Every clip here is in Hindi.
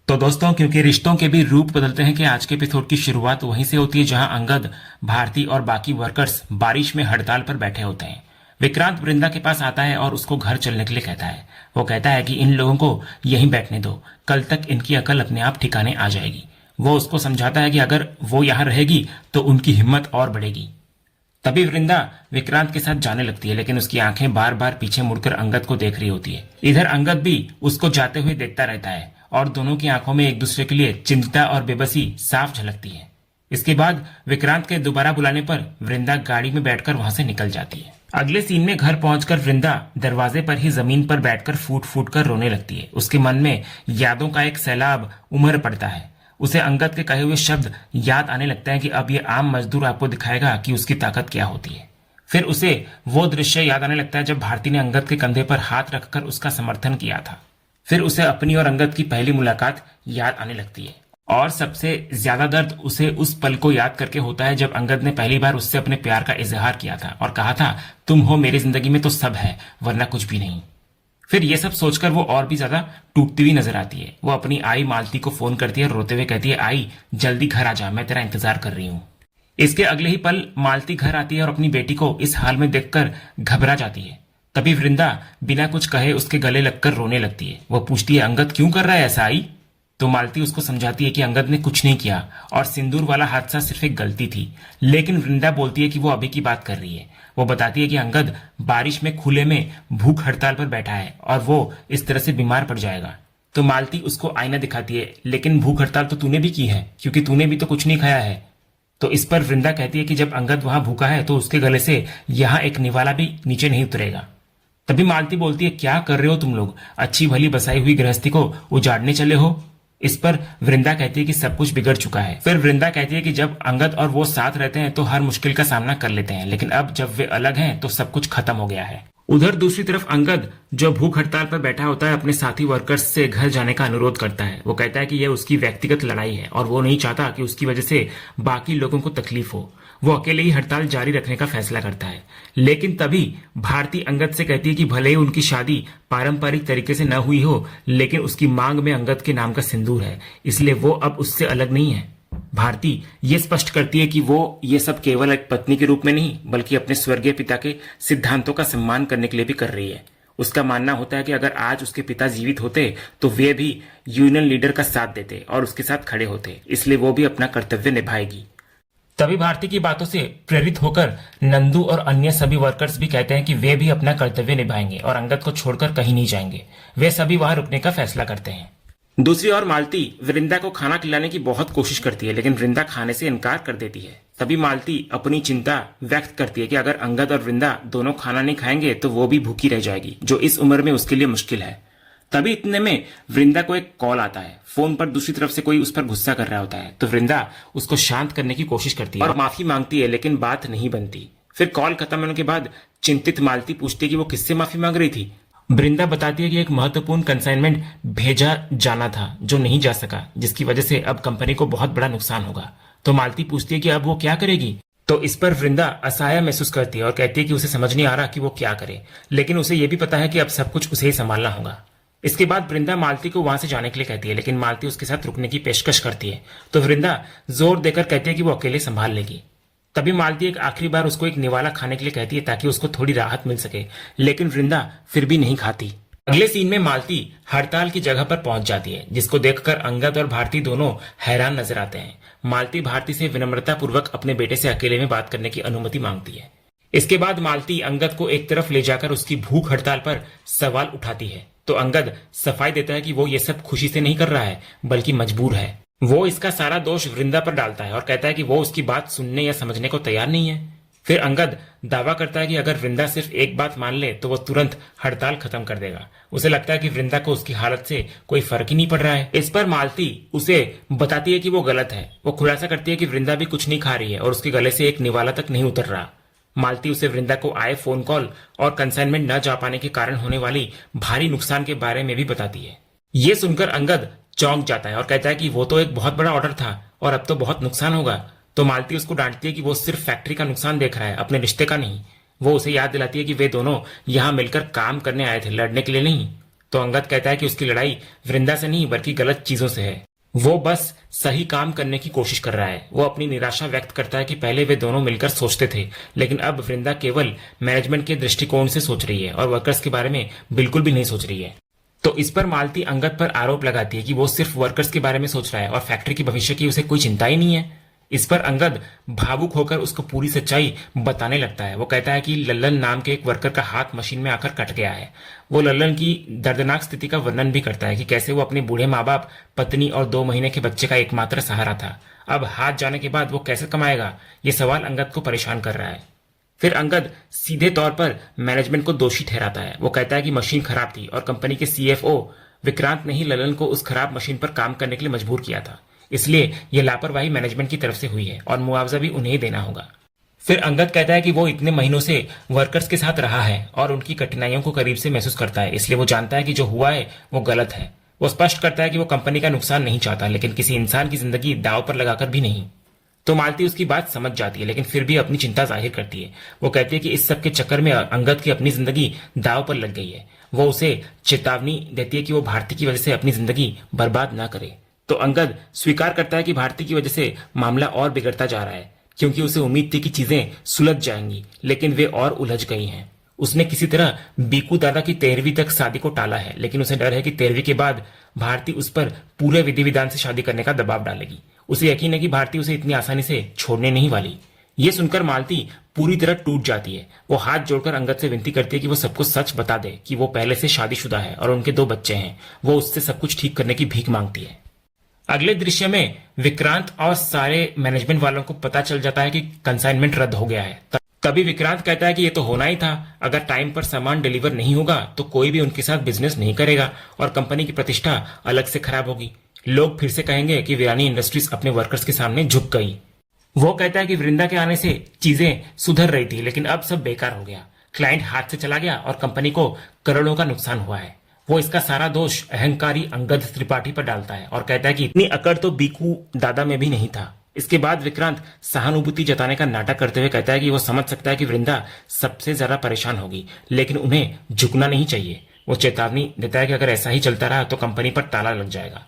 तो दोस्तों, क्योंकि रिश्तों के भी रूप बदलते हैं कि आज के एपिसोड की शुरुआत वहीं से होती है जहां अंगद, भारती और बाकी वर्कर्स बारिश में हड़ताल पर बैठे होते हैं। विक्रांत वृंदा के पास आता है और उसको घर चलने के लिए कहता है। वो कहता है कि इन लोगों को यहीं बैठने दो, कल तक इनकी अकल अपने आप ठिकाने आ जाएगी। वो उसको समझाता है कि अगर वो यहाँ रहेगी तो उनकी हिम्मत और बढ़ेगी। तभी वृंदा विक्रांत के साथ जाने लगती है, लेकिन उसकी आंखें बार बार पीछे मुड़कर अंगद को देख रही होती है। इधर अंगद भी उसको जाते हुए देखता रहता है और दोनों की आंखों में एक दूसरे के लिए चिंता और बेबसी साफ झलकती है। इसके बाद विक्रांत के दोबारा बुलाने पर वृंदा गाड़ी में बैठकर वहां से निकल जाती है। अगले सीन में घर पहुंचकर वृंदा दरवाजे पर ही जमीन पर बैठकर फूट फूट कर रोने लगती है। उसके मन में यादों का एक सैलाब उमड़ पड़ता है। उसे अंगद के कहे हुए शब्द याद आने लगता है कि अब ये आम मजदूर आपको दिखाएगा कि उसकी ताकत क्या होती है। फिर उसे वो दृश्य याद आने लगता है जब भारती ने अंगद के कंधे पर हाथ रखकर उसका समर्थन किया था। फिर उसे अपनी और अंगद की पहली मुलाकात याद आने लगती है और सबसे ज्यादा दर्द उसे उस पल को याद करके होता है जब अंगद ने पहली बार उससे अपने प्यार का इजहार किया था और कहा था, तुम हो मेरी जिंदगी में तो सब है, वरना कुछ भी नहीं। फिर ये सब सोचकर वो और भी ज्यादा टूटती हुई नजर आती है। वो अपनी आई मालती को फोन करती है और रोते हुए कहती है, आई जल्दी घर आ जा, मैं तेरा इंतजार कर रही हूँ। इसके अगले ही पल मालती घर आती है और अपनी बेटी को इस हाल में देखकर घबरा जाती है। तभी वृंदा बिना कुछ कहे उसके गले लगकर रोने लगती है। वो पूछती है, अंगद क्यों कर रहा है ऐसा आई? तो मालती उसको समझाती है कि अंगद ने कुछ नहीं किया और सिंदूर वाला हादसा सिर्फ एक गलती थी। लेकिन वृंदा बोलती है कि वो अभी की बात कर रही है। वो बताती है कि अंगद बारिश में खुले में भूख हड़ताल पर बैठा है और वो इस तरह से बीमार पड़ जाएगा। तो मालती उसको आईना दिखाती है, लेकिन भूख हड़ताल तो तूने भी की है क्योंकि तूने भी तो कुछ नहीं खाया है। तो इस पर वृंदा कहती है कि जब अंगद वहां भूखा है तो उसके गले से यहाँ एक निवाला भी नीचे नहीं उतरेगा। तभी मालती बोलती है, क्या कर रहे हो तुम लोग? अच्छी भली बसाई हुई गृहस्थी को उजाड़ने चले हो? इस पर वृंदा कहती है कि सब कुछ बिगड़ चुका है। फिर वृंदा कहती है कि जब अंगद और वो साथ रहते हैं तो हर मुश्किल का सामना कर लेते हैं, लेकिन अब जब वे अलग हैं तो सब कुछ खत्म हो गया है। उधर दूसरी तरफ अंगद, जो भूख हड़ताल पर बैठा होता है, अपने साथी वर्कर्स से घर जाने का अनुरोध करता है। वो कहता है कि यह उसकी व्यक्तिगत लड़ाई है और वो नहीं चाहता कि उसकी वजह से बाकी लोगों को तकलीफ हो। वो अकेले ही हड़ताल जारी रखने का फैसला करता है। लेकिन तभी भारती अंगद से कहती है कि भले ही उनकी शादी पारंपरिक तरीके से न हुई हो, लेकिन उसकी मांग में अंगद के नाम का सिंदूर है, इसलिए वो अब उससे अलग नहीं है। भारती ये स्पष्ट करती है कि वो ये सब केवल एक पत्नी के रूप में नहीं, बल्कि अपने स्वर्गीय पिता के सिद्धांतों का सम्मान करने के लिए भी कर रही है। उसका मानना होता है कि अगर आज उसके पिता जीवित होते तो वे भी यूनियन लीडर का साथ देते और उसके साथ खड़े होते, इसलिए वो भी अपना कर्तव्य निभाएगी। तभी भारती की बातों से प्रेरित होकर नंदू और अन्य सभी वर्कर्स भी कहते हैं कि वे भी अपना कर्तव्य निभाएंगे और अंगद को छोड़कर कहीं नहीं जाएंगे। वे सभी वहां रुकने का फैसला करते हैं। दूसरी ओर मालती वृंदा को खाना खिलाने की बहुत कोशिश करती है, लेकिन वृंदा खाने से इनकार कर देती है। तभी मालती अपनी चिंता व्यक्त करती है कि अगर अंगद और वृंदा दोनों खाना नहीं खाएंगे तो वो भी भूखी रह जाएगी, जो इस उम्र में उसके लिए मुश्किल है। तभी इतने में वृंदा को एक कॉल आता है। फोन पर दूसरी तरफ से कोई उस पर गुस्सा कर रहा होता है, तो वृंदा उसको शांत करने की कोशिश करती है और माफी मांगती है, लेकिन बात नहीं बनती। फिर कॉल खत्म होने के बाद चिंतित मालती पूछती है कि वो किससे माफी मांग रही थी। वृंदा बताती है कि एक महत्वपूर्ण कंसाइनमेंट भेजा जाना था जो नहीं जा सका, जिसकी वजह से अब कंपनी को बहुत बड़ा नुकसान होगा। तो मालती पूछती है कि अब वो क्या करेगी। तो इस पर वृंदा असहाय महसूस करती है और कहती है कि उसे समझ नहीं आ रहा कि वो क्या करे, लेकिन उसे ये भी पता है कि अब सब कुछ उसे ही संभालना होगा। इसके बाद वृंदा मालती को वहां से जाने के लिए कहती है, लेकिन मालती उसके साथ रुकने की पेशकश करती है। तो वृंदा जोर देकर कहती है कि वो अकेले संभाल लेगी। तभी मालती एक आखिरी बार उसको एक निवाला खाने के लिए कहती है ताकि उसको थोड़ी राहत मिल सके, लेकिन वृंदा फिर भी नहीं खाती। अगले सीन में मालती हड़ताल की जगह पर पहुंच जाती है, जिसको देखकर अंगद और भारती दोनों हैरान नजर आते हैं। मालती भारती से विनम्रता पूर्वक अपने बेटे से अकेले में बात करने की अनुमति मांगती है। इसके बाद मालती अंगद को एक तरफ ले जाकर उसकी भूख हड़ताल पर सवाल उठाती है। तो अंगद सफाई देता है कि वो ये सब खुशी से नहीं कर रहा है, बल्कि मजबूर है। वो इसका सारा दोष वृंदा पर डालता है और कहता है कि वो उसकी बात सुनने या समझने को तैयार नहीं है। फिर अंगद दावा करता है कि अगर वृंदा सिर्फ एक बात मान ले तो वो तुरंत हड़ताल खत्म कर देगा। उसे लगता है कि वृंदा को उसकी हालत से कोई फर्क ही नहीं पड़ रहा है। इस पर मालती उसे बताती है कि वो गलत है। वो खुलासा करती है कि वृंदा भी कुछ नहीं खा रही है और उसके गले से एक निवाला तक नहीं उतर रहा। मालती उसे वृंदा को आए फोन कॉल और कंसाइनमेंट न जा पाने के कारण होने वाली भारी नुकसान के बारे में भी बताती है। ये सुनकर अंगद चौंक जाता है और कहता है कि वो तो एक बहुत बड़ा ऑर्डर था और अब तो बहुत नुकसान होगा। तो मालती उसको डांटती है कि वो सिर्फ फैक्ट्री का नुकसान देख रहा है, अपने रिश्ते का नहीं। वो उसे याद दिलाती है कि वे दोनों यहाँ मिलकर काम करने आए थे, लड़ने के लिए नहीं। तो अंगद कहता है कि उसकी लड़ाई वृंदा से नहीं बल्कि गलत चीजों से है। वो बस सही काम करने की कोशिश कर रहा है। वो अपनी निराशा व्यक्त करता है कि पहले वे दोनों मिलकर सोचते थे, लेकिन अब वृंदा केवल मैनेजमेंट के दृष्टिकोण से सोच रही है और वर्कर्स के बारे में बिल्कुल भी नहीं सोच रही है। तो इस पर मालती अंगद पर आरोप लगाती है कि वो सिर्फ वर्कर्स के बारे में सोच रहा है और फैक्ट्री के भविष्य की उसे कोई चिंता ही नहीं है। इस पर अंगद भावुक होकर उसको पूरी सच्चाई बताने लगता है। वो कहता है कि लल्लन नाम के एक वर्कर का हाथ मशीन में आकर कट गया है। वो लल्लन की दर्दनाक स्थिति का वर्णन भी करता है कि कैसे वो अपने बूढ़े माँ बाप, पत्नी और 2 महीने के बच्चे का एकमात्र सहारा था। अब हाथ जाने के बाद वो कैसे कमाएगा, ये सवाल अंगद को परेशान कर रहा है। फिर अंगद सीधे तौर पर मैनेजमेंट को दोषी ठहराता है। वो कहता है कि मशीन खराब थी और कंपनी के CFO विक्रांत ने ही ललन को उस खराब मशीन पर काम करने के लिए मजबूर किया था, इसलिए यह लापरवाही मैनेजमेंट की तरफ से हुई है और मुआवजा भी उन्हें ही देना होगा। फिर अंगद कहता है कि वो इतने महीनों से वर्कर्स के साथ रहा है और उनकी कठिनाइयों को करीब से महसूस करता है, इसलिए वो जानता है कि जो हुआ है वो गलत है। वो स्पष्ट करता है कि वो कंपनी का नुकसान नहीं चाहता, लेकिन किसी इंसान की जिंदगी दांव पर लगाकर भी नहीं। तो मालती उसकी बात समझ जाती है, लेकिन फिर भी अपनी चिंता जाहिर करती है। वो कहती है कि इस सब के चक्कर में अंगद की अपनी जिंदगी दांव पर लग गई है। वो उसे चेतावनी देती है कि वो भारती की वजह से अपनी जिंदगी बर्बाद ना करे। तो अंगद स्वीकार करता है कि भारती की वजह से मामला और बिगड़ता जा रहा है, क्योंकि उसे उम्मीद थी कि चीजें सुलझ जाएंगी, लेकिन वे और उलझ गई हैं। उसने किसी तरह बीकू दादा की 13वीं तक शादी को टाला है, लेकिन उसे डर है कि 13वीं के बाद भारती उस पर पूरे विधि विधान से शादी करने का दबाव डालेगी। उसे यकीन है कि भारती उसे इतनी आसानी से छोड़ने नहीं वाली। ये सुनकर मालती पूरी तरह टूट जाती है। वो हाथ जोड़कर अंगद से विनती करती है कि वो सबको सच बता दे कि वो पहले से शादीशुदा है और उनके 2 बच्चे हैं। वो उससे सब कुछ ठीक करने की भीख मांगती है। अगले दृश्य में विक्रांत और सारे मैनेजमेंट वालों को पता चल जाता है कि कंसाइनमेंट रद्द हो गया है। तभी विक्रांत कहता है कि ये तो होना ही था। अगर टाइम पर सामान डिलीवर नहीं होगा तो कोई भी उनके साथ बिजनेस नहीं करेगा और कंपनी की प्रतिष्ठा अलग से खराब होगी। लोग फिर से कहेंगे कि वीरानी इंडस्ट्रीज अपने वर्कर्स के सामने झुक गई। वो कहता है कि वृंदा के आने से चीजें सुधर रही थी, लेकिन अब सब बेकार हो गया। क्लाइंट हाथ से चला गया और कंपनी को करोड़ों का नुकसान हुआ है। वो इसका सारा दोष अहंकारी अंगद त्रिपाठी पर डालता है और कहता है कि इतनी अकड़ तो बीकू दादा में भी नहीं था। इसके बाद विक्रांत सहानुभूति जताने का नाटक करते हुए कहता है कि वो समझ सकता है कि वृंदा सबसे ज्यादा परेशान होगी, लेकिन उन्हें झुकना नहीं चाहिए। वो चेतावनी देता है कि अगर ऐसा ही चलता रहा तो कंपनी पर ताला लग जाएगा।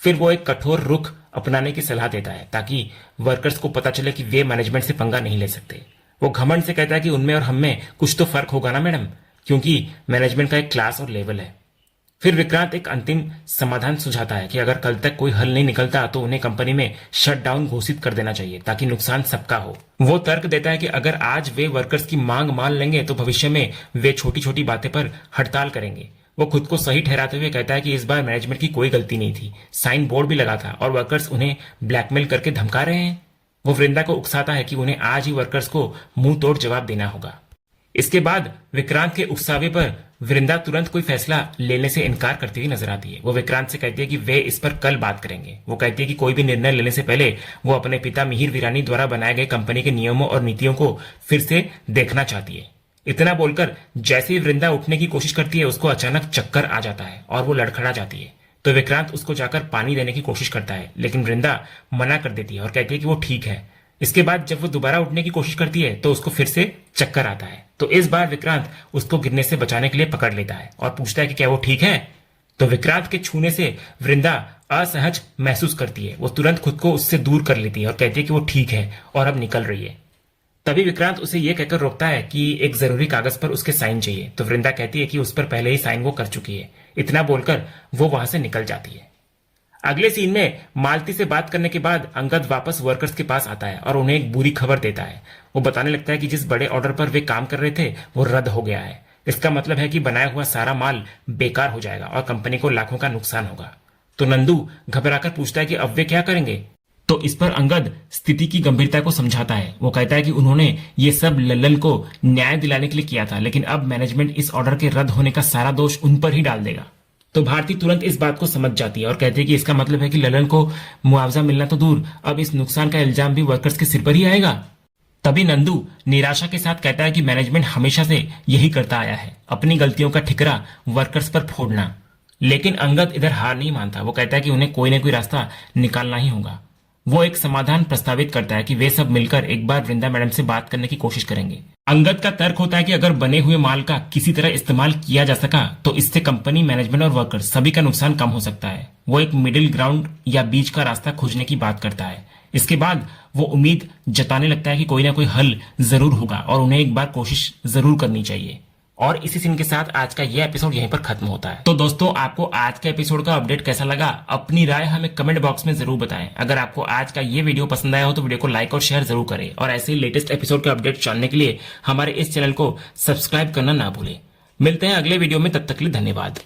फिर वो एक कठोर रुख अपनाने की सलाह देता है ताकि वर्कर्स को पता चले कि वे मैनेजमेंट से पंगा नहीं ले सकते। वो घमंड से कहता है कि उनमें और हम में कुछ तो फर्क होगा ना मैडम, क्योंकि मैनेजमेंट का एक क्लास और लेवल है। फिर विक्रांत एक अंतिम समाधान सुझाता है कि अगर कल तक कोई हल नहीं निकलता तो उन्हें कंपनी में शट डाउन घोषित कर देना चाहिए ताकि नुकसान सबका हो। वो तर्क देता है कि अगर आज वे वर्कर्स की मांग मान लेंगे तो भविष्य में वे छोटी छोटी बातें पर हड़ताल करेंगे। वो खुद को सही ठहराते हुए कहता है कि इस बार मैनेजमेंट की कोई गलती नहीं थी, साइन बोर्ड भी लगा था और वर्कर्स उन्हें ब्लैकमेल करके धमका रहे हैं। वो वृंदा को उकसाता है कि उन्हें आज ही वर्कर्स को मुंह तोड़ जवाब देना होगा। इसके बाद विक्रांत के उकसावे पर वृंदा तुरंत कोई फैसला लेने से इनकार करती हुई नजर आती है। वो विक्रांत से कहती है कि वे इस पर कल बात करेंगे। वो कहती है कि कोई भी निर्णय लेने से पहले वो अपने पिता मिहिर वीरानी द्वारा बनाए गए कंपनी के नियमों और नीतियों को फिर से देखना चाहती है। इतना बोलकर जैसे ही वृंदा उठने की कोशिश करती है उसको अचानक चक्कर आ जाता है और वो लड़खड़ा जाती है। तो विक्रांत उसको जाकर पानी देने की कोशिश करता है, लेकिन वृंदा मना कर देती है और कहती है कि वो ठीक है। इसके बाद जब वो दोबारा उठने की कोशिश करती है तो उसको फिर से चक्कर आता है। तो इस बार विक्रांत उसको गिरने से बचाने के लिए पकड़ लेता है और पूछता है कि क्या वो ठीक है। तो विक्रांत के छूने से वृंदा असहज महसूस करती है। वो तुरंत खुद को उससे दूर कर लेती है और कहती है कि वो ठीक है और अब निकल रही है। तभी विक्रांत उसे यह कहकर रोकता है कि एक जरूरी कागज पर उसके साइन चाहिए। तो वृंदा कहती है कि उस पर पहले ही साइन वो कर चुकी है। इतना बोलकर वो वहां से निकल जाती है। अगले सीन में मालती से बात करने के बाद अंगद वापस वर्कर्स के पास आता है और उन्हें एक बुरी खबर देता है। वो बताने लगता है कि जिस बड़े ऑर्डर पर वे काम कर रहे थे वो रद्द हो गया है। इसका मतलब है कि बनाया हुआ सारा माल बेकार हो जाएगा और कंपनी को लाखों का नुकसान होगा। तो नंदू घबराकर पूछता है कि अब वे क्या करेंगे। तो इस पर अंगद स्थिति की गंभीरता को समझाता है। वो कहता है कि उन्होंने ये सब लल्लन को न्याय दिलाने के लिए किया था, लेकिन अब मैनेजमेंट इस ऑर्डर के रद्द होने का सारा दोष उन पर ही डाल देगा। तो भारती तुरंत इस बात को समझ जाती है और कहती है कि इसका मतलब है कि ललन को मुआवजा मिलना तो दूर, अब इस नुकसान का इल्जाम भी वर्कर्स के सिर पर ही आएगा। तभी नंदू निराशा के साथ कहता है कि मैनेजमेंट हमेशा से यही करता आया है, अपनी गलतियों का ठिकरा वर्कर्स पर फोड़ना। लेकिन अंगद इधर हार नहीं मानता। वो कहता है कि उन्हें कोई न कोई रास्ता निकालना ही होगा। वो एक समाधान प्रस्तावित करता है कि वे सब मिलकर एक बार वृंदा मैडम से बात करने की कोशिश करेंगे। अंगद का तर्क होता है कि अगर बने हुए माल का किसी तरह इस्तेमाल किया जा सका तो इससे कंपनी मैनेजमेंट और वर्कर सभी का नुकसान कम हो सकता है। वो एक मिडिल ग्राउंड या बीच का रास्ता खोजने की बात करता है। इसके बाद वो उम्मीद जताने लगता है कि कोई ना कोई हल जरूर होगा और उन्हें एक बार कोशिश जरूर करनी चाहिए। और इसी सीन के साथ आज का ये एपिसोड यहीं पर खत्म होता है। तो दोस्तों, आपको आज के एपिसोड का अपडेट कैसा लगा, अपनी राय हमें कमेंट बॉक्स में जरूर बताएं। अगर आपको आज का ये वीडियो पसंद आया हो तो वीडियो को लाइक और शेयर जरूर करें और ऐसे ही लेटेस्ट एपिसोड के अपडेट जानने के लिए हमारे इस चैनल को सब्सक्राइब करना ना भूलें। मिलते हैं अगले वीडियो में, तब तक के लिए धन्यवाद।